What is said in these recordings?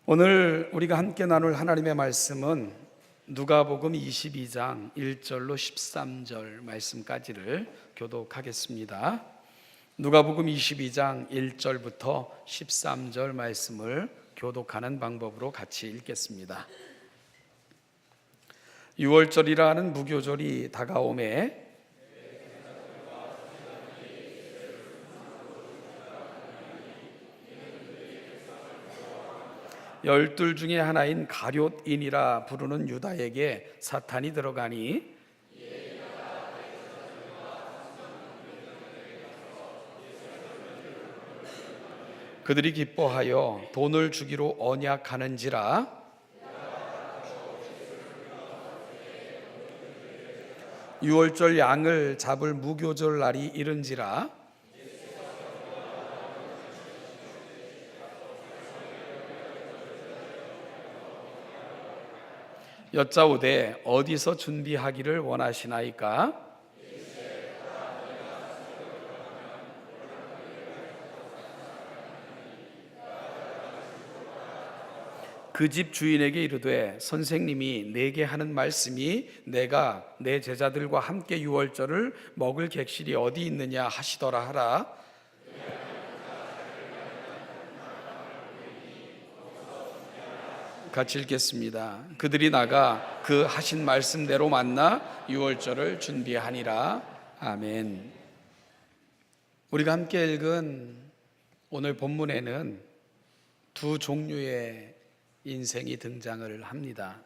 오늘 우리가 함께 나눌 하나님의 말씀은 누가복음 22장 1절로 13절 말씀까지를 교독하겠습니다. 누가복음 22장 1절부터 13절 말씀을 교독하는 방법으로 같이 읽겠습니다. 유월절이라는 무교절이 다가오매 열둘 중에 하나인 가룟인이라 부르는 유다에게 사탄이 들어가니 그들이 기뻐하여 돈을 주기로 언약하는지라. 유월절 양을 잡을 무교절 날이 이른지라. 여짜오되 어디서 준비하기를 원하시나이까? 그 집 주인에게 이르되 선생님이 내게 하는 말씀이 내가 내 제자들과 함께 유월절을 먹을 객실이 어디 있느냐 하시더라 하라. 같이 읽겠습니다. 그들이 나가 그 하신 말씀대로 만나 유월절을 준비하니라. 아멘. 우리가 함께 읽은 오늘 본문에는 두 종류의 인생이 등장을 합니다.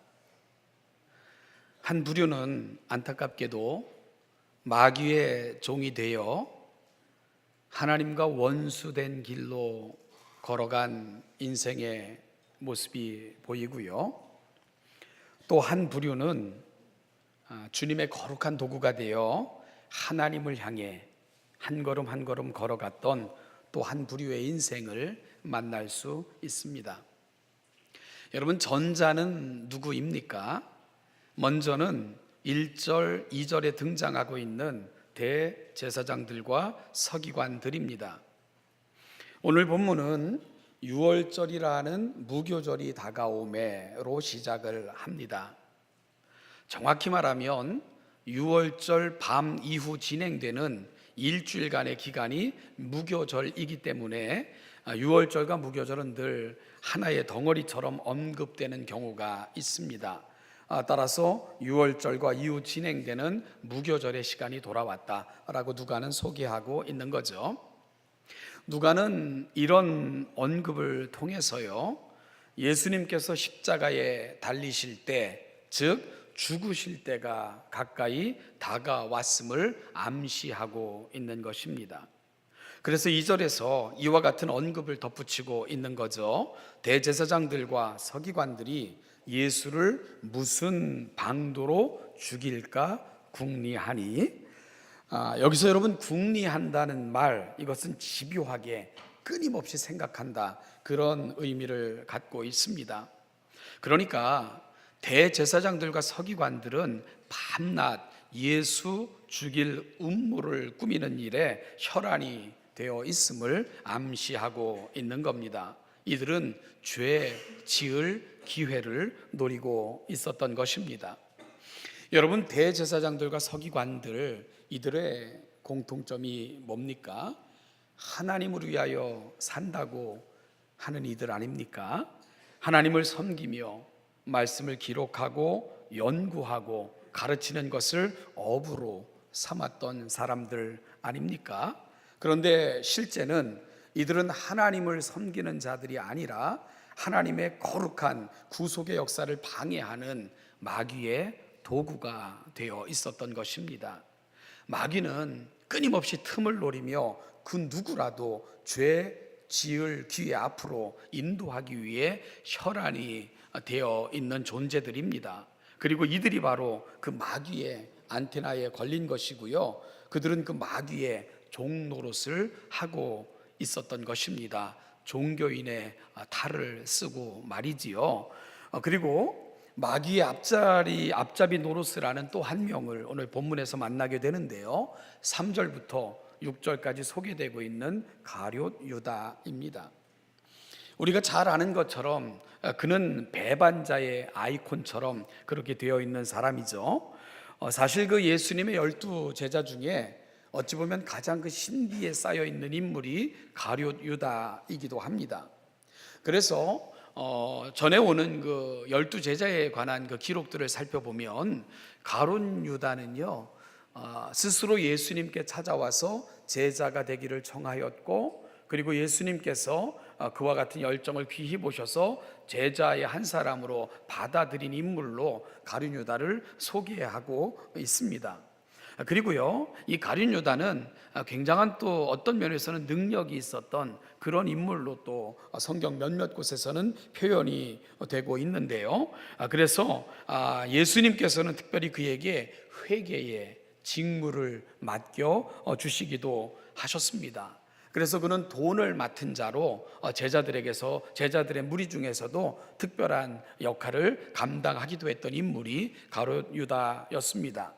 한 부류는 안타깝게도 마귀의 종이 되어 하나님과 원수된 길로 걸어간 인생의 모습이 보이고요. 또 한 부류는 주님의 거룩한 도구가 되어 하나님을 향해 한 걸음 한 걸음 걸어갔던 또 한 부류의 인생을 만날 수 있습니다. 여러분, 전자는 누구입니까? 먼저는 1절, 2절에 등장하고 있는 대제사장들과 서기관들입니다. 오늘 본문은 유월절이라는 무교절이 다가오매로 시작을 합니다. 정확히 말하면 유월절 밤 이후 진행되는 일주일간의 기간이 무교절이기 때문에 유월절과 무교절은 늘 하나의 덩어리처럼 언급되는 경우가 있습니다. 따라서 유월절과 이후 진행되는 무교절의 시간이 돌아왔다라고 누가는 소개하고 있는 거죠. 누가는 이런 언급을 통해서요, 예수님께서 십자가에 달리실 때, 즉 죽으실 때가 가까이 다가왔음을 암시하고 있는 것입니다. 그래서 2절에서 이와 같은 언급을 덧붙이고 있는 거죠. 대제사장들과 서기관들이 예수를 무슨 방도로 죽일까 궁리하니, 여기서 여러분 궁리한다는 말, 이것은 집요하게 끊임없이 생각한다, 그런 의미를 갖고 있습니다. 그러니까 대제사장들과 서기관들은 밤낮 예수 죽일 음모를 꾸미는 일에 혈안이 되어 있음을 암시하고 있는 겁니다. 이들은 죄 지을 기회를 노리고 있었던 것입니다. 여러분, 대제사장들과 서기관들, 이들의 공통점이 뭡니까? 하나님을 위하여 산다고 하는 이들 아닙니까? 하나님을 섬기며 말씀을 기록하고 연구하고 가르치는 것을 업으로 삼았던 사람들 아닙니까? 그런데 실제는 이들은 하나님을 섬기는 자들이 아니라 하나님의 거룩한 구속의 역사를 방해하는 마귀의 도구가 되어 있었던 것입니다. 마귀는 끊임없이 틈을 노리며 그 누구라도 죄 지을 기회 앞으로 인도하기 위해 혈안이 되어 있는 존재들입니다. 그리고 이들이 바로 그 마귀의 안테나에 걸린 것이고요, 그들은 그 마귀의 종노릇을 하고 있었던 것입니다. 종교인의 탈을 쓰고 말이지요. 그리고 마귀의 앞잡이 노릇을 하는 또 한 명을 오늘 본문에서 만나게 되는데요, 3절부터 6절까지 소개되고 있는 가룟 유다입니다. 우리가 잘 아는 것처럼 그는 배반자의 아이콘처럼 그렇게 되어 있는 사람이죠. 사실 그 예수님의 12제자 중에 어찌 보면 가장 그 신비에 쌓여 있는 인물이 가룟 유다이기도 합니다. 그래서 전에 오는 그 12제자에 관한 그 기록들을 살펴보면 가룟 유다는요, 스스로 예수님께 찾아와서 제자가 되기를 청하였고, 그리고 예수님께서 그와 같은 열정을 귀히 보셔서 제자의 한 사람으로 받아들인 인물로 가룟 유다를 소개하고 있습니다. 그리고요, 이 가룟 유다는 굉장한 또 어떤 면에서는 능력이 있었던 그런 인물로 또 성경 몇몇 곳에서는 표현이 되고 있는데요. 그래서 예수님께서는 특별히 그에게 회개의 직무를 맡겨 주시기도 하셨습니다. 그래서 그는 돈을 맡은 자로 제자들의 무리 중에서도 특별한 역할을 감당하기도 했던 인물이 가룟 유다였습니다.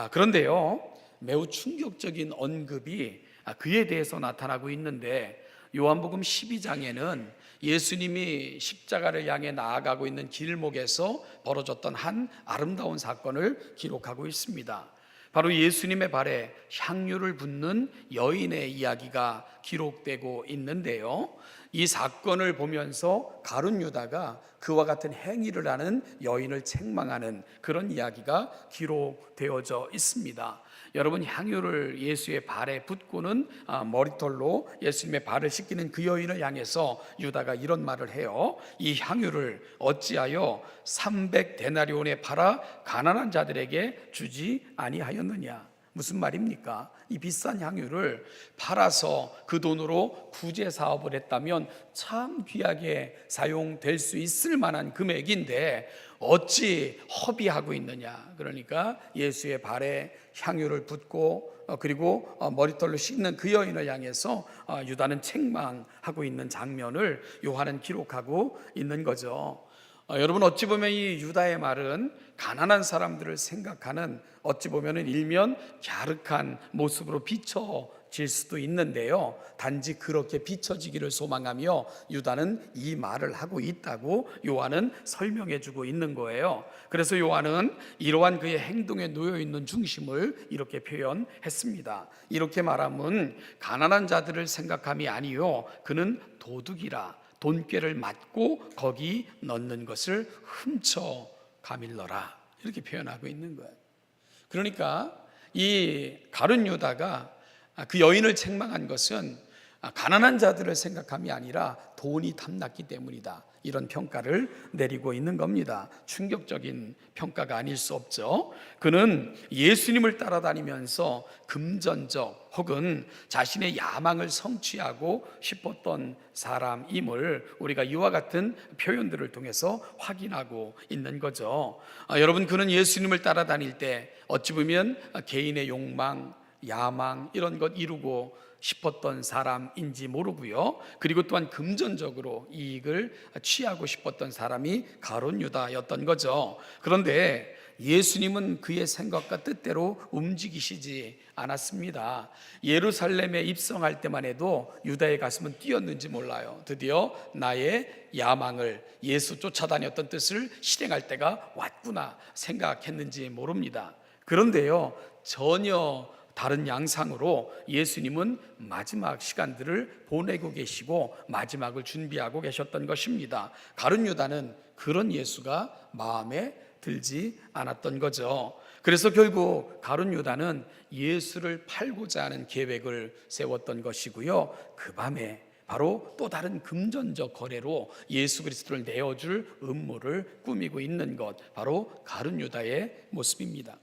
그런데요, 매우 충격적인 언급이 그에 대해서 나타나고 있는데, 요한복음 12장에는 예수님이 십자가를 향해 나아가고 있는 길목에서 벌어졌던 한 아름다운 사건을 기록하고 있습니다. 바로 예수님의 발에 향유를 붓는 여인의 이야기가 기록되고 있는데요, 이 사건을 보면서 가룟 유다가 그와 같은 행위를 하는 여인을 책망하는 그런 이야기가 기록되어져 있습니다. 여러분, 향유를 예수의 발에 붓고는 머리털로 예수님의 발을 씻기는 그 여인을 향해서 유다가 이런 말을 해요. 이 향유를 어찌하여 300데나리온에 팔아 가난한 자들에게 주지 아니하였느냐? 무슨 말입니까? 이 비싼 향유를 팔아서 그 돈으로 구제 사업을 했다면 참 귀하게 사용될 수 있을 만한 금액인데 어찌 허비하고 있느냐? 그러니까 예수의 발에 향유를 붓고 그리고 머리털로 씻는 그 여인을 향해서 유다는 책망하고 있는 장면을 요한은 기록하고 있는 거죠. 여러분, 어찌 보면 이 유다의 말은 가난한 사람들을 생각하는, 어찌 보면 일면 갸륵한 모습으로 비춰질 수도 있는데요, 단지 그렇게 비춰지기를 소망하며 유다는 이 말을 하고 있다고 요한은 설명해 주고 있는 거예요. 그래서 요한은 이러한 그의 행동에 놓여 있는 중심을 이렇게 표현했습니다. 이렇게 말하면 가난한 자들을 생각함이 아니요 그는 도둑이라 돈꾀를 맞고 거기 넣는 것을 훔쳐 가밀러라, 이렇게 표현하고 있는 거예요. 그러니까 이 가룟 유다가 그 여인을 책망한 것은 가난한 자들을 생각함이 아니라 돈이 탐났기 때문이다, 이런 평가를 내리고 있는 겁니다. 충격적인 평가가 아닐 수 없죠. 그는 예수님을 따라다니면서 금전적 혹은 자신의 야망을 성취하고 싶었던 사람임을 우리가 이와 같은 표현들을 통해서 확인하고 있는 거죠. 여러분, 그는 예수님을 따라다닐 때 어찌 보면 개인의 욕망, 야망 이런 것 이루고 싶었던 사람인지 모르고요, 그리고 또한 금전적으로 이익을 취하고 싶었던 사람이 가룟 유다였던 거죠. 그런데 예수님은 그의 생각과 뜻대로 움직이시지 않았습니다. 예루살렘에 입성할 때만 해도 유다의 가슴은 뛰었는지 몰라요. 드디어 나의 야망을, 예수 쫓아다녔던 뜻을 실행할 때가 왔구나 생각했는지 모릅니다. 그런데요, 전혀 다른 양상으로 예수님은 마지막 시간들을 보내고 계시고 마지막을 준비하고 계셨던 것입니다. 가룟 유다는 그런 예수가 마음에 들지 않았던 거죠. 그래서 결국 가룟 유다는 예수를 팔고자 하는 계획을 세웠던 것이고요, 그 밤에 바로 또 다른 금전적 거래로 예수 그리스도를 내어줄 음모를 꾸미고 있는 것, 바로 가룟 유다의 모습입니다.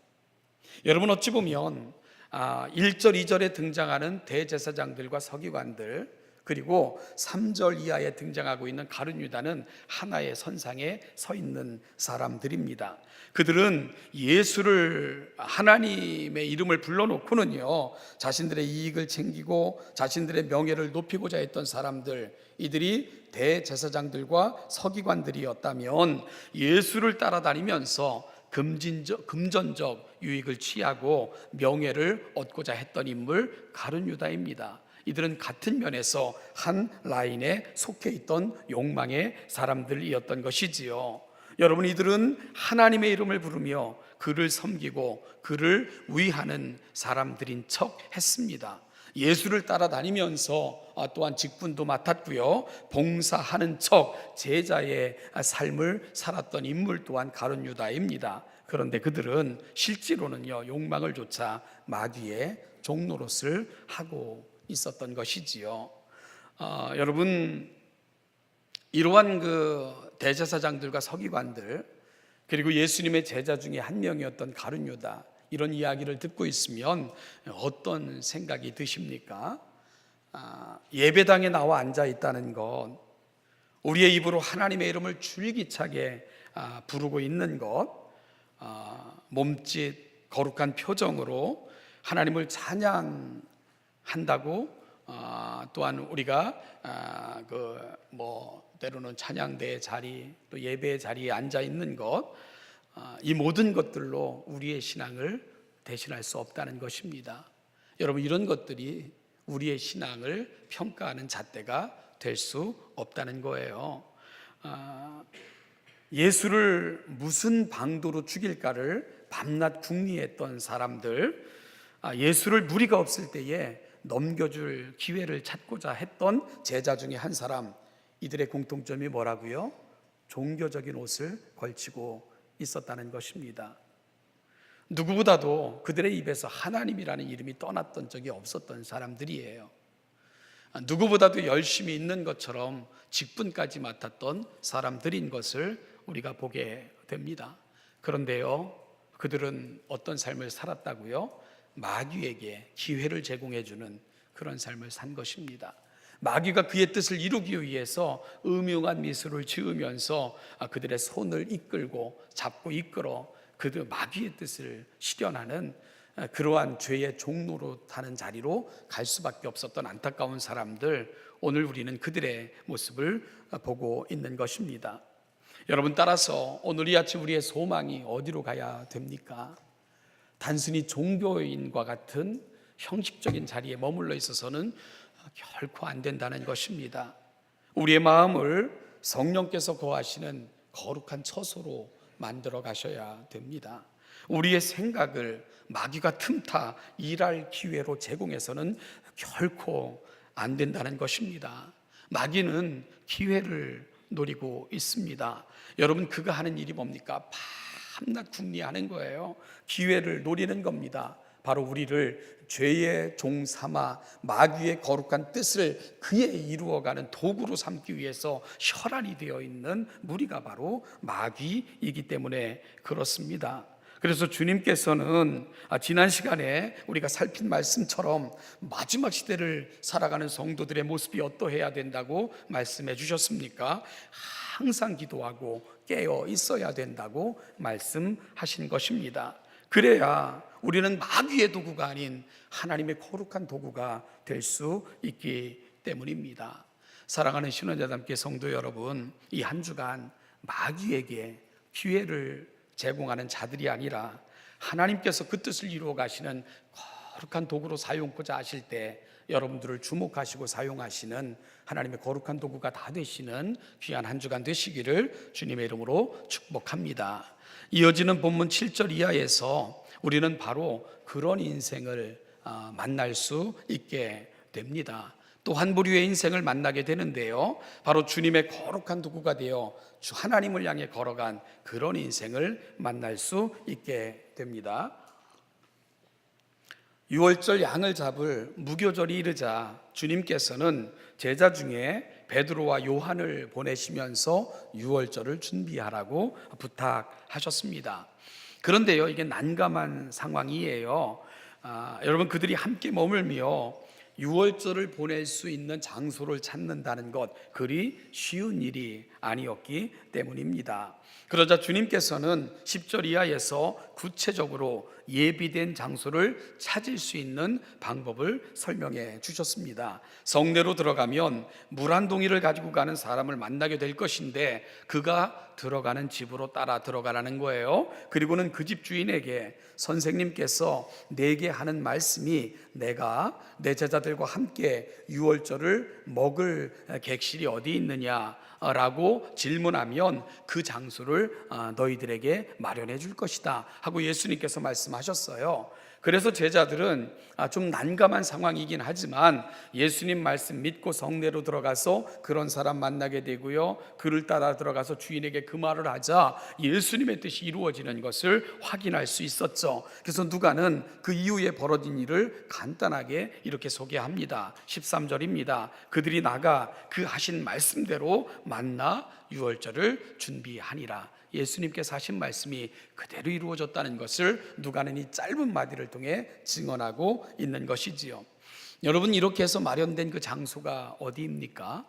여러분, 어찌 보면 1절, 2절에 등장하는 대제사장들과 서기관들, 그리고 3절 이하에 등장하고 있는 가룟 유다는 하나의 선상에 서 있는 사람들입니다. 그들은 예수를, 하나님의 이름을 불러놓고는요, 자신들의 이익을 챙기고 자신들의 명예를 높이고자 했던 사람들, 이들이 대제사장들과 서기관들이었다면 예수를 따라다니면서 금전적 유익을 취하고 명예를 얻고자 했던 인물 가룟 유다입니다. 이들은 같은 면에서 한 라인에 속해 있던 욕망의 사람들이었던 것이지요. 여러분, 이들은 하나님의 이름을 부르며 그를 섬기고 그를 위하는 사람들인 척 했습니다. 예수를 따라다니면서 또한 직분도 맡았고요, 봉사하는 척 제자의 삶을 살았던 인물 또한 가룟 유다입니다. 그런데 그들은 실제로는요, 욕망을 쫓아 마귀의 종노릇을 하고 있었던 것이지요. 여러분, 이러한 그 대제사장들과 서기관들, 그리고 예수님의 제자 중에 한 명이었던 가룟 유다, 이런 이야기를 듣고 있으면 어떤 생각이 드십니까? 예배당에 나와 앉아 있다는 것, 우리의 입으로 하나님의 이름을 줄기차게 부르고 있는 것, 몸짓 거룩한 표정으로 하나님을 찬양한다고, 또한 우리가 때로는 찬양대의 자리, 또 예배의 자리에 앉아 있는 것, 이 모든 것들로 우리의 신앙을 대신할 수 없다는 것입니다. 여러분, 이런 것들이 우리의 신앙을 평가하는 잣대가 될 수 없다는 거예요. 예수를 무슨 방도로 죽일까를 밤낮 궁리했던 사람들, 예수를 무리가 없을 때에 넘겨줄 기회를 찾고자 했던 제자 중에 한 사람, 이들의 공통점이 뭐라고요? 종교적인 옷을 걸치고 있었다는 것입니다. 누구보다도 그들의 입에서 하나님이라는 이름이 떠났던 적이 없었던 사람들이에요. 누구보다도 열심히 있는 것처럼 직분까지 맡았던 사람들인 것을 우리가 보게 됩니다. 그런데요, 그들은 어떤 삶을 살았다고요? 마귀에게 기회를 제공해주는 그런 삶을 산 것입니다. 마귀가 그의 뜻을 이루기 위해서 음흉한 미소를 지으면서 그들의 손을 이끌고 잡고 이끌어 그들 마귀의 뜻을 실현하는 그러한 죄의 종로로 타는 자리로 갈 수밖에 없었던 안타까운 사람들, 오늘 우리는 그들의 모습을 보고 있는 것입니다. 여러분, 따라서 오늘 이 아침 우리의 소망이 어디로 가야 됩니까? 단순히 종교인과 같은 형식적인 자리에 머물러 있어서는 결코 안 된다는 것입니다. 우리의 마음을 성령께서 거하시는 거룩한 처소로 만들어 가셔야 됩니다. 우리의 생각을 마귀가 틈타 일할 기회로 제공해서는 결코 안 된다는 것입니다. 마귀는 기회를 노리고 있습니다. 여러분, 그가 하는 일이 뭡니까? 밤낮 궁리하는 거예요. 기회를 노리는 겁니다. 바로 우리를 죄의 종 삼아 마귀의 거룩한 뜻을 그에 이루어가는 도구로 삼기 위해서 혈안이 되어 있는 무리가 바로 마귀이기 때문에 그렇습니다. 그래서 주님께서는 지난 시간에 우리가 살핀 말씀처럼 마지막 시대를 살아가는 성도들의 모습이 어떠해야 된다고 말씀해 주셨습니까? 항상 기도하고 깨어 있어야 된다고 말씀하신 것입니다. 그래야 우리는 마귀의 도구가 아닌 하나님의 거룩한 도구가 될 수 있기 때문입니다. 사랑하는 신원자담께 성도 여러분, 이 한 주간 마귀에게 기회를 제공하는 자들이 아니라 하나님께서 그 뜻을 이루어 가시는 거룩한 도구로 사용하고자 하실 때 여러분들을 주목하시고 사용하시는 하나님의 거룩한 도구가 다 되시는 귀한 한 주간 되시기를 주님의 이름으로 축복합니다. 이어지는 본문 7절 이하에서 우리는 바로 그런 인생을 만날 수 있게 됩니다. 또 한 부류의 인생을 만나게 되는데요, 바로 주님의 거룩한 도구가 되어 주 하나님을 향해 걸어간 그런 인생을 만날 수 있게 됩니다. 유월절 양을 잡을 무교절이 이르자 주님께서는 제자 중에 베드로와 요한을 보내시면서 유월절을 준비하라고 부탁하셨습니다. 그런데요, 이게 난감한 상황이에요. 여러분, 그들이 함께 머물며 유월절을 보낼 수 있는 장소를 찾는다는 것, 그리 쉬운 일이 아니었기 때문입니다. 그러자 주님께서는 10절 이하에서 구체적으로 예비된 장소를 찾을 수 있는 방법을 설명해 주셨습니다. 성내로 들어가면 물 한 동이를 가지고 가는 사람을 만나게 될 것인데 그가 들어가는 집으로 따라 들어가라는 거예요. 그리고는 그 집 주인에게 선생님께서 내게 하는 말씀이 내가 내 제자들과 함께 유월절을 먹을 객실이 어디 있느냐라고 질문하면 그 장소를 너희들에게 마련해 줄 것이다 하고 예수님께서 말씀하셨어요. 그래서 제자들은 좀 난감한 상황이긴 하지만 예수님 말씀 믿고 성내로 들어가서 그런 사람 만나게 되고요, 그를 따라 들어가서 주인에게 그 말을 하자 예수님의 뜻이 이루어지는 것을 확인할 수 있었죠. 그래서 누가는 그 이후에 벌어진 일을 간단하게 이렇게 소개합니다. 13절입니다. 그들이 나가 그 하신 말씀대로 만나 유월절을 준비하니라. 예수님께서 하신 말씀이 그대로 이루어졌다는 것을 누가는 이 짧은 마디를 통해 증언하고 있는 것이지요. 여러분, 이렇게 해서 마련된 그 장소가 어디입니까?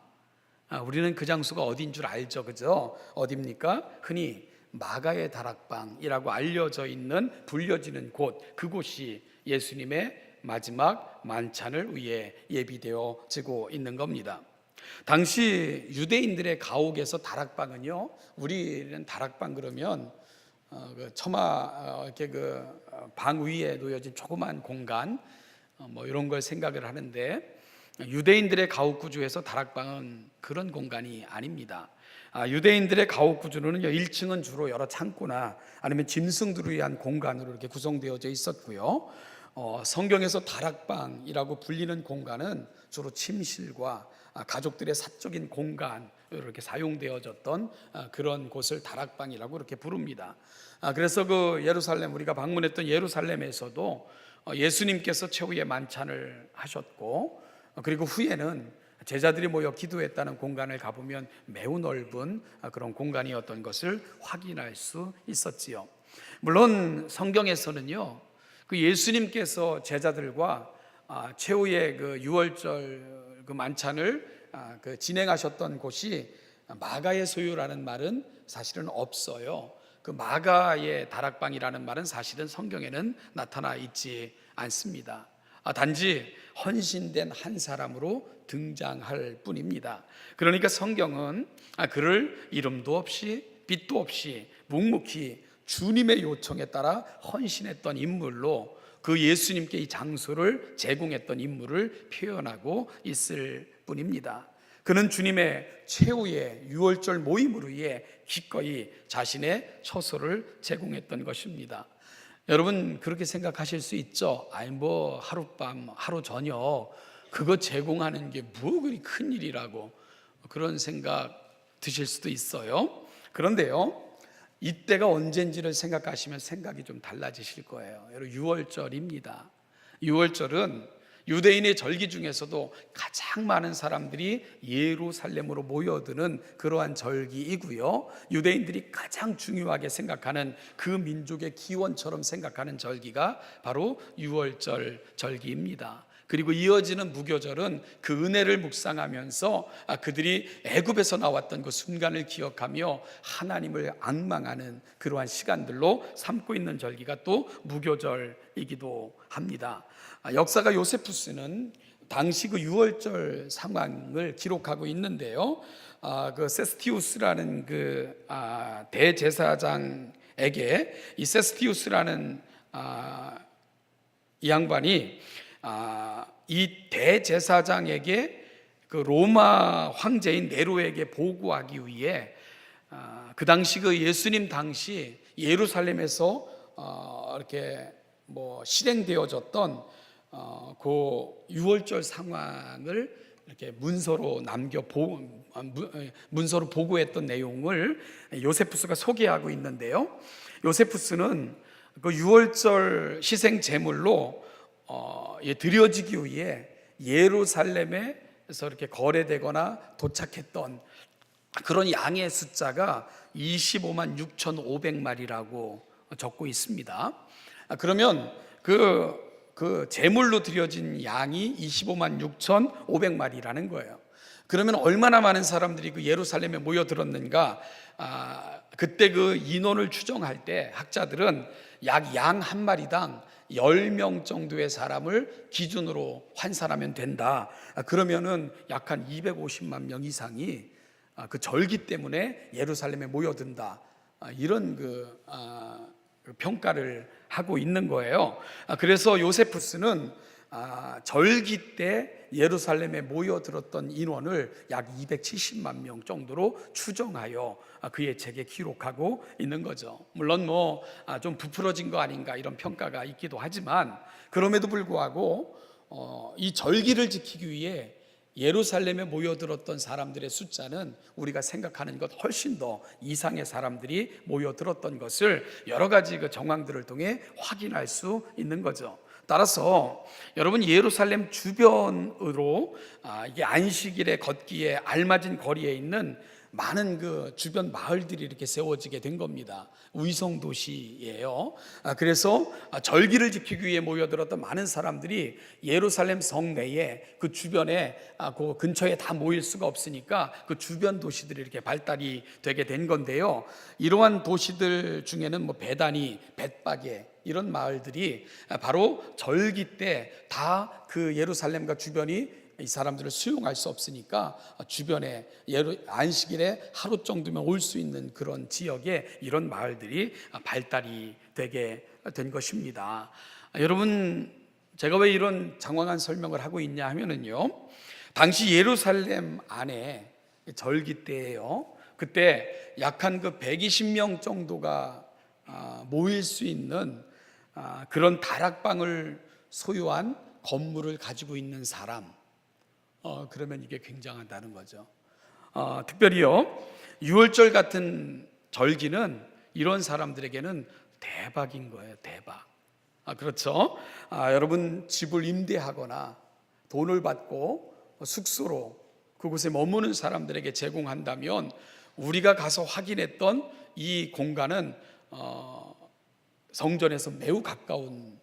우리는 그 장소가 어디인 줄 알죠, 그죠? 어디입니까? 흔히 마가의 다락방이라고 알려져 있는, 불려지는 곳, 그곳이 예수님의 마지막 만찬을 위해 예비되어지고 있는 겁니다. 당시 유대인들의 가옥에서 다락방은요, 우리는 다락방 그러면 그 처마 이렇게 그 방 위에 놓여진 조그만 공간 뭐 이런 걸 생각을 하는데, 유대인들의 가옥 구조에서 다락방은 그런 공간이 아닙니다. 유대인들의 가옥 구조는요, 1층은 주로 여러 창고나 아니면 짐승들을 위한 공간으로 이렇게 구성되어져 있었고요. 성경에서 다락방이라고 불리는 공간은 주로 침실과 가족들의 사적인 공간 이렇게 사용되어졌던 그런 곳을 다락방이라고 이렇게 부릅니다. 그래서 그 예루살렘, 우리가 방문했던 예루살렘에서도 예수님께서 최후의 만찬을 하셨고, 그리고 후에는 제자들이 모여 기도했다는 공간을 가보면 매우 넓은 그런 공간이었던 것을 확인할 수 있었지요. 물론 성경에서는요, 그 예수님께서 제자들과 최후의 그 유월절 그 만찬을 그 진행하셨던 곳이 마가의 소유라는 말은 사실은 없어요. 그 마가의 다락방이라는 말은 사실은 성경에는 나타나 있지 않습니다. 단지 헌신된 한 사람으로 등장할 뿐입니다. 그러니까 성경은 그를 이름도 없이 빛도 없이 묵묵히 주님의 요청에 따라 헌신했던 인물로, 그 예수님께 이 장소를 제공했던 인물을 표현하고 있을 뿐입니다. 그는 주님의 최후의 유월절 모임을 위해 기꺼이 자신의 처소를 제공했던 것입니다. 여러분, 그렇게 생각하실 수 있죠. 뭐 하룻밤 하루 저녁 그거 제공하는 게 뭐 그리 큰 일이라고, 그런 생각 드실 수도 있어요. 그런데요, 이때가 언젠지를 생각하시면 생각이 좀 달라지실 거예요. 여러분, 유월절입니다. 유월절은 유대인의 절기 중에서도 가장 많은 사람들이 예루살렘으로 모여드는 그러한 절기이고요, 유대인들이 가장 중요하게 생각하는 그 민족의 기원처럼 생각하는 절기가 바로 유월절 절기입니다. 그리고 이어지는 무교절은 그 은혜를 묵상하면서 그들이 애굽에서 나왔던 그 순간을 기억하며 하나님을 앙망하는 그러한 시간들로 삼고 있는 절기가 또 무교절이기도 합니다. 역사가 요세푸스는 당시 그 유월절 상황을 기록하고 있는데요, 그 세스티우스라는 그 대제사장에게, 이 세스티우스라는 이 양반이 이 대제사장에게 그 로마 황제인 네로에게 보고하기 위해 그 당시 그 예수님 당시 예루살렘에서 이렇게 뭐 실행되어졌던 그 유월절 상황을 이렇게 문서로 문서로 보고했던 내용을 요세푸스가 소개하고 있는데요, 요세푸스는 그 유월절 희생 제물로 드려지기 위해 예루살렘에서 이렇게 거래되거나 도착했던 그런 양의 숫자가 25만 6,500마리라고 적고 있습니다. 그러면 그 제물로 드려진 양이 25만 6,500마리라는 거예요. 그러면 얼마나 많은 사람들이 그 예루살렘에 모여들었는가? 그때 그 인원을 추정할 때 학자들은 약 양 한 마리당 10명 정도의 사람을 기준으로 환산하면 된다. 그러면은 약 한 250만 명 이상이 그 절기 때문에 예루살렘에 모여든다, 이런 평가를 하고 있는 거예요. 그래서 요세푸스는 절기 때 예루살렘에 모여들었던 인원을 약 270만 명 정도로 추정하여 그의 책에 기록하고 있는 거죠. 물론 좀 부풀어진 거 아닌가 이런 평가가 있기도 하지만, 그럼에도 불구하고 이 절기를 지키기 위해 예루살렘에 모여들었던 사람들의 숫자는 우리가 생각하는 것 훨씬 더 이상의 사람들이 모여들었던 것을 여러 가지 정황들을 통해 확인할 수 있는 거죠. 따라서 여러분, 예루살렘 주변으로 이게 안식일에 걷기에 알맞은 거리에 있는 많은 주변 마을들이 이렇게 세워지게 된 겁니다. 위성 도시예요. 그래서 절기를 지키기 위해 모여들었던 많은 사람들이 예루살렘 성내에 그 주변에 그 근처에 다 모일 수가 없으니까 그 주변 도시들이 이렇게 발달이 되게 된 건데요. 이러한 도시들 중에는 베다니, 벳바게 이런 마을들이 바로 절기 때 다 그 예루살렘과 주변이 이 사람들을 수용할 수 없으니까 주변에 안식일에 하루 정도면 올 수 있는 그런 지역에 이런 마을들이 발달이 되게 된 것입니다. 여러분, 제가 왜 이런 장황한 설명을 하고 있냐 하면은요, 당시 예루살렘 안에 절기 때예요. 그때 약 한 120명 정도가 모일 수 있는 그런 다락방을 소유한 건물을 가지고 있는 사람, 그러면 이게 굉장하다는 거죠. 특별히요, 유월절 같은 절기는 이런 사람들에게는 대박인 거예요. 대박. 그렇죠. 여러분, 집을 임대하거나 돈을 받고 숙소로 그곳에 머무는 사람들에게 제공한다면, 우리가 가서 확인했던 이 공간은 성전에서 매우 가까운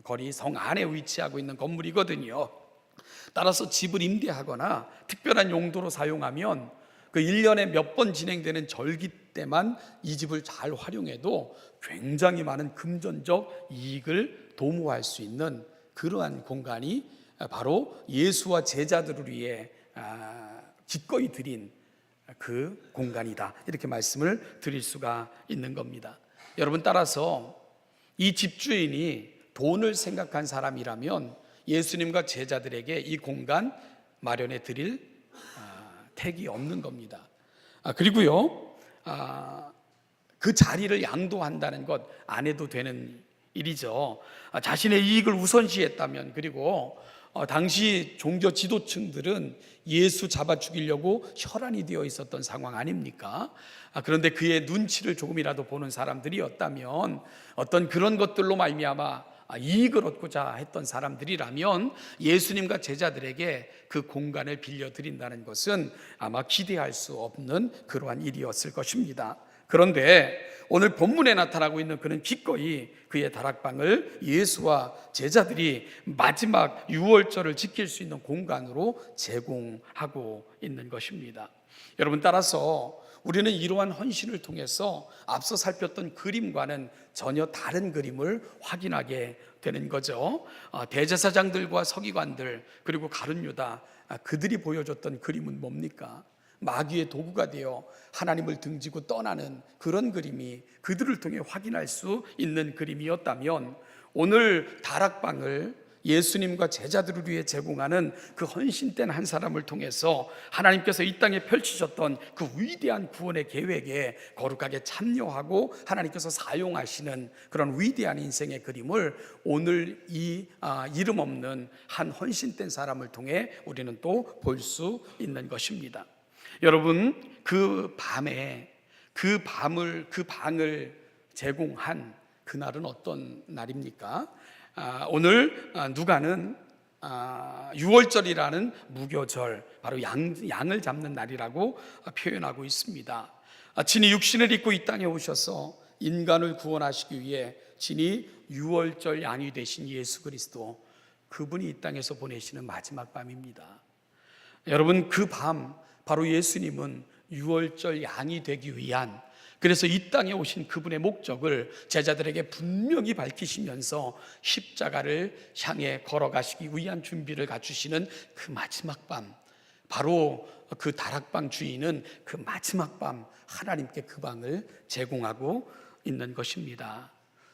거리, 성 안에 위치하고 있는 건물이거든요. 따라서 집을 임대하거나 특별한 용도로 사용하면 그 1년에 몇 번 진행되는 절기 때만 이 집을 잘 활용해도 굉장히 많은 금전적 이익을 도모할 수 있는 그러한 공간이 바로 예수와 제자들을 위해 기꺼이 드린 그 공간이다, 이렇게 말씀을 드릴 수가 있는 겁니다. 여러분, 따라서 이 집주인이 돈을 생각한 사람이라면 예수님과 제자들에게 이 공간 마련해 드릴 택이 없는 겁니다. 그리고요, 그 자리를 양도한다는 것 안 해도 되는 일이죠. 자신의 이익을 우선시했다면, 그리고 당시 종교 지도층들은 예수 잡아 죽이려고 혈안이 되어 있었던 상황 아닙니까? 그런데 그의 눈치를 조금이라도 보는 사람들이었다면, 어떤 그런 것들로 말미암아 이익을 얻고자 했던 사람들이라면 예수님과 제자들에게 그 공간을 빌려드린다는 것은 아마 기대할 수 없는 그러한 일이었을 것입니다. 그런데 오늘 본문에 나타나고 있는 그는 기꺼이 그의 다락방을 예수와 제자들이 마지막 유월절을 지킬 수 있는 공간으로 제공하고 있는 것입니다. 여러분, 따라서 우리는 이러한 헌신을 통해서 앞서 살폈던 그림과는 전혀 다른 그림을 확인하게 되는 거죠. 대제사장들과 서기관들, 그리고 가룟 유다, 그들이 보여줬던 그림은 뭡니까? 마귀의 도구가 되어 하나님을 등지고 떠나는 그런 그림이 그들을 통해 확인할 수 있는 그림이었다면, 오늘 다락방을 예수님과 제자들을 위해 제공하는 그 헌신된 한 사람을 통해서 하나님께서 이 땅에 펼치셨던 그 위대한 구원의 계획에 거룩하게 참여하고 하나님께서 사용하시는 그런 위대한 인생의 그림을 오늘 이 이름 없는 한 헌신된 사람을 통해 우리는 또 볼 수 있는 것입니다. 여러분, 그 방을 제공한 그날은 어떤 날입니까? 오늘 누가는 유월절이라는 무교절, 바로 양을 잡는 날이라고 표현하고 있습니다. 진이 육신을 입고 이 땅에 오셔서 인간을 구원하시기 위해 진이 유월절 양이 되신 예수 그리스도, 그분이 이 땅에서 보내시는 마지막 밤입니다. 여러분, 그 밤 바로 예수님은 유월절 양이 되기 위한, 그래서 이 땅에 오신 그분의 목적을 제자들에게 분명히 밝히시면서 십자가를 향해 걸어가시기 위한 준비를 갖추시는 그 마지막 밤, 바로 그 다락방 주인은 그 마지막 밤 하나님께 그 방을 제공하고 있는 것입니다.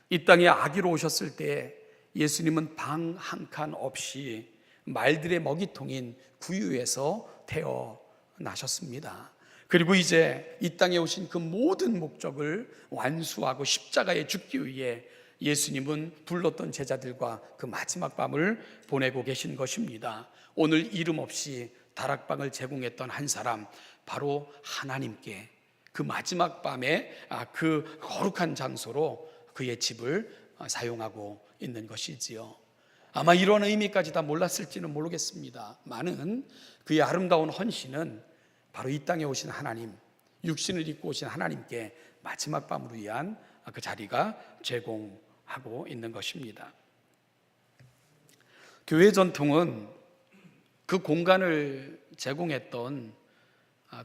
이 땅에 아기로 오셨을 때 예수님은 방 한 칸 없이 말들의 먹이통인 구유에서 태어나셨습니다. 그리고 이제 이 땅에 오신 그 모든 목적을 완수하고 십자가에 죽기 위해 예수님은 불렀던 제자들과 그 마지막 밤을 보내고 계신 것입니다. 오늘 이름 없이 다락방을 제공했던 한 사람, 바로 하나님께 그 마지막 밤에 그 거룩한 장소로 그의 집을 사용하고 있는 것이지요. 아마 이런 의미까지 다 몰랐을지는 모르겠습니다. 많은 그의 아름다운 헌신은 바로 이 땅에 오신 하나님, 육신을 입고 오신 하나님께 마지막 밤을 위한 그 자리가 제공하고 있는 것입니다. 교회 전통은 그 공간을 제공했던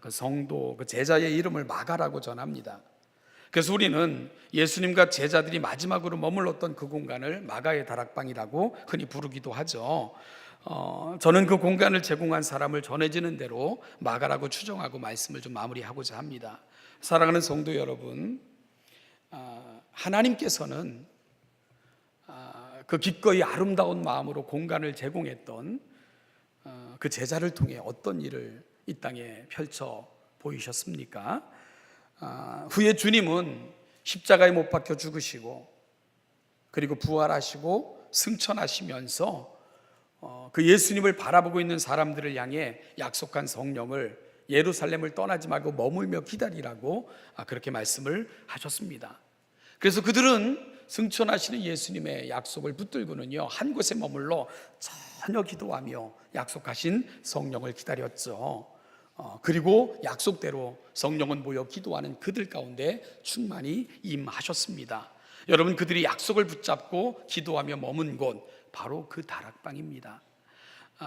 그 성도, 그 제자의 이름을 마가라고 전합니다. 그래서 우리는 예수님과 제자들이 마지막으로 머물렀던 그 공간을 마가의 다락방이라고 흔히 부르기도 하죠. 저는 그 공간을 제공한 사람을 전해지는 대로 마가라고 추정하고 말씀을 좀 마무리하고자 합니다. 사랑하는 성도 여러분, 하나님께서는 그 기꺼이 아름다운 마음으로 공간을 제공했던 그 제자를 통해 어떤 일을 이 땅에 펼쳐 보이셨습니까? 후에 주님은 십자가에 못 박혀 죽으시고 그리고 부활하시고 승천하시면서 그 예수님을 바라보고 있는 사람들을 향해 약속한 성령을 예루살렘을 떠나지 말고 머물며 기다리라고 그렇게 말씀을 하셨습니다. 그래서 그들은 승천하시는 예수님의 약속을 붙들고는요, 한 곳에 머물러 전혀 기도하며 약속하신 성령을 기다렸죠. 그리고 약속대로 성령은 모여 기도하는 그들 가운데 충만히 임하셨습니다. 여러분, 그들이 약속을 붙잡고 기도하며 머문 곳, 바로 그 다락방입니다.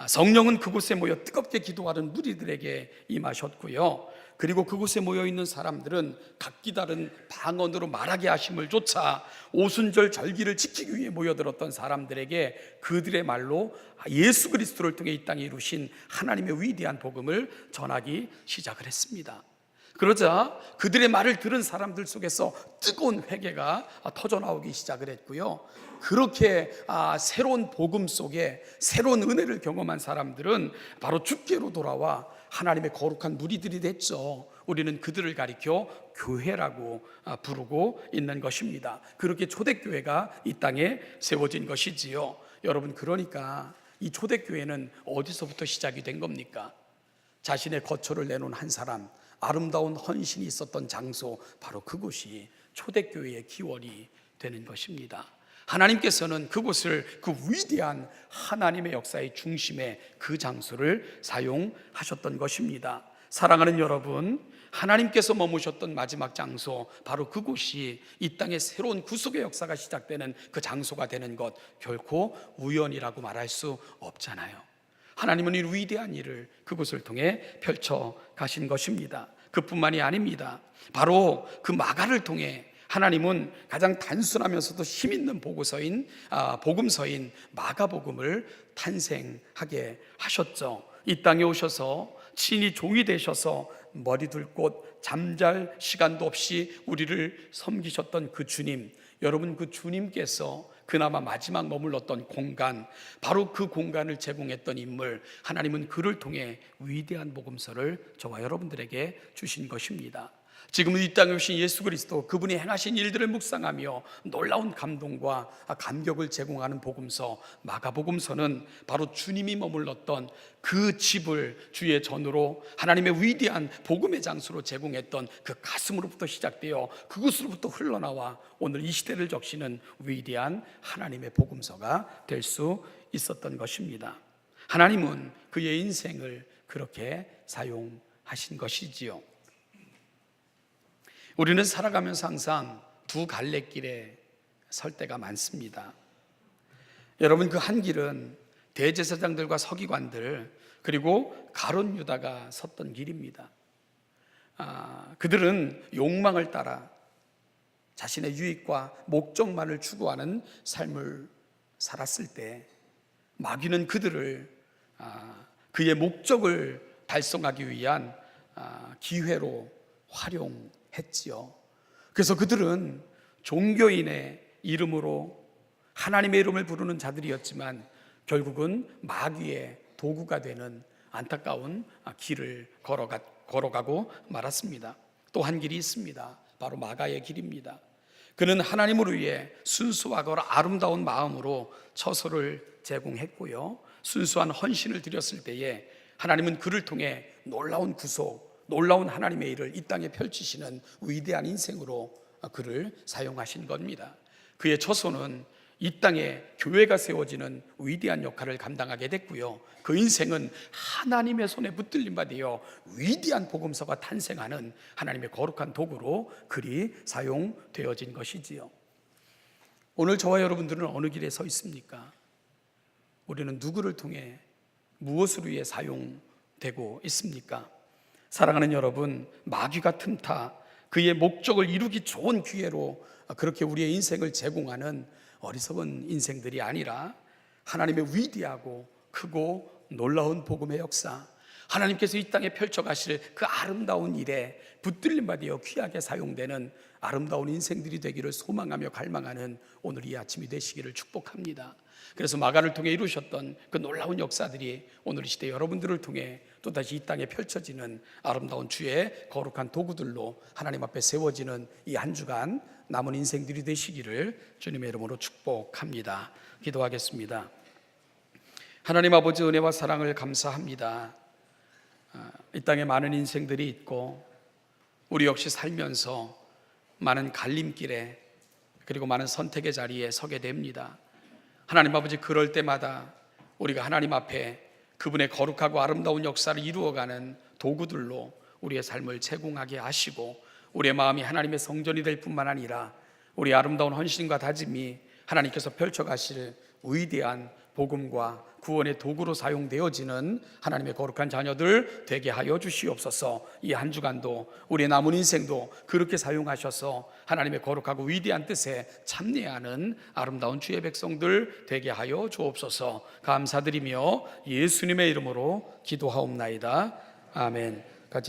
성령은 그곳에 모여 뜨겁게 기도하는 무리들에게 임하셨고요, 그리고 그곳에 모여 있는 사람들은 각기 다른 방언으로 말하게 하심을 쫓아 오순절 절기를 지키기 위해 모여들었던 사람들에게 그들의 말로 예수 그리스도를 통해 이 땅에 이루신 하나님의 위대한 복음을 전하기 시작을 했습니다. 그러자 그들의 말을 들은 사람들 속에서 뜨거운 회개가 터져나오기 시작을 했고요, 그렇게 새로운 복음 속에 새로운 은혜를 경험한 사람들은 바로 주께로 돌아와 하나님의 거룩한 무리들이 됐죠. 우리는 그들을 가리켜 교회라고 부르고 있는 것입니다. 그렇게 초대교회가 이 땅에 세워진 것이지요. 여러분, 그러니까 이 초대교회는 어디서부터 시작이 된 겁니까? 자신의 거처를 내놓은 한 사람, 아름다운 헌신이 있었던 장소, 바로 그곳이 초대교회의 기원이 되는 것입니다. 하나님께서는 그곳을 그 위대한 하나님의 역사의 중심에 그 장소를 사용하셨던 것입니다. 사랑하는 여러분, 하나님께서 머무셨던 마지막 장소, 바로 그곳이 이 땅의 새로운 구속의 역사가 시작되는 그 장소가 되는 것, 결코 우연이라고 말할 수 없잖아요. 하나님은 이 위대한 일을 그곳을 통해 펼쳐 가신 것입니다. 그뿐만이 아닙니다. 바로 그 마가를 통해 하나님은 가장 단순하면서도 힘있는 복음서인 마가복음을 탄생하게 하셨죠. 이 땅에 오셔서 친히 종이 되셔서 머리 둘 곳 잠잘 시간도 없이 우리를 섬기셨던 그 주님, 여러분, 그 주님께서 그나마 마지막 머물렀던 공간, 바로 그 공간을 제공했던 인물, 하나님은 그를 통해 위대한 복음서를 저와 여러분들에게 주신 것입니다. 지금은 이 땅에 오신 예수 그리스도, 그분이 행하신 일들을 묵상하며 놀라운 감동과 감격을 제공하는 복음서 마가복음서는 바로 주님이 머물렀던 그 집을 주의 전으로 하나님의 위대한 복음의 장소로 제공했던 그 가슴으로부터 시작되어 그곳으로부터 흘러나와 오늘 이 시대를 적시는 위대한 하나님의 복음서가 될 수 있었던 것입니다. 하나님은 그의 인생을 그렇게 사용하신 것이지요. 우리는 살아가면서 항상 두 갈래길에 설 때가 많습니다. 여러분, 그 한 길은 대제사장들과 서기관들, 그리고 가룟 유다가 섰던 길입니다. 그들은 욕망을 따라 자신의 유익과 목적만을 추구하는 삶을 살았을 때 마귀는 그들을 그의 목적을 달성하기 위한 기회로 활용했지요. 그래서 그들은 종교인의 이름으로 하나님의 이름을 부르는 자들이었지만 결국은 마귀의 도구가 되는 안타까운 길을 걸어가고 말았습니다. 또 한 길이 있습니다. 바로 마가의 길입니다. 그는 하나님을 위해 순수하고 아름다운 마음으로 처소를 제공했고요, 순수한 헌신을 드렸을 때에 하나님은 그를 통해 놀라운 구속, 놀라운 하나님의 일을 이 땅에 펼치시는 위대한 인생으로 그를 사용하신 겁니다. 그의 처소는 이 땅에 교회가 세워지는 위대한 역할을 감당하게 됐고요, 그 인생은 하나님의 손에 붙들림 바 되어 위대한 복음서가 탄생하는 하나님의 거룩한 도구로 그리 사용되어진 것이지요. 오늘 저와 여러분들은 어느 길에 서 있습니까? 우리는 누구를 통해 무엇을 위해 사용되고 있습니까? 사랑하는 여러분, 마귀가 틈타 그의 목적을 이루기 좋은 기회로 그렇게 우리의 인생을 제공하는 어리석은 인생들이 아니라 하나님의 위대하고 크고 놀라운 복음의 역사, 하나님께서 이 땅에 펼쳐가실 그 아름다운 일에 붙들림 받아 귀하게 사용되는 아름다운 인생들이 되기를 소망하며 갈망하는 오늘 이 아침이 되시기를 축복합니다. 그래서 마가를 통해 이루셨던 그 놀라운 역사들이 오늘 이 시대 여러분들을 통해 또다시 이 땅에 펼쳐지는 아름다운 주의 거룩한 도구들로 하나님 앞에 세워지는 이 한 주간 남은 인생들이 되시기를 주님의 이름으로 축복합니다. 기도하겠습니다. 하나님 아버지, 은혜와 사랑을 감사합니다. 이 땅에 많은 인생들이 있고 우리 역시 살면서 많은 갈림길에 그리고 많은 선택의 자리에 서게 됩니다. 하나님 아버지, 그럴 때마다 우리가 하나님 앞에 그분의 거룩하고 아름다운 역사를 이루어가는 도구들로 우리의 삶을 제공하게 하시고 우리의 마음이 하나님의 성전이 될 뿐만 아니라 우리의 아름다운 헌신과 다짐이 하나님께서 펼쳐가실 위대한 복음과 구원의 도구로 사용되어지는 하나님의 거룩한 자녀들 되게 하여 주시옵소서. 이 한 주간도 우리의 남은 인생도 그렇게 사용하셔서 하나님의 거룩하고 위대한 뜻에 참여하는 아름다운 주의 백성들 되게 하여 주옵소서. 감사드리며 예수님의 이름으로 기도하옵나이다. 아멘. 같이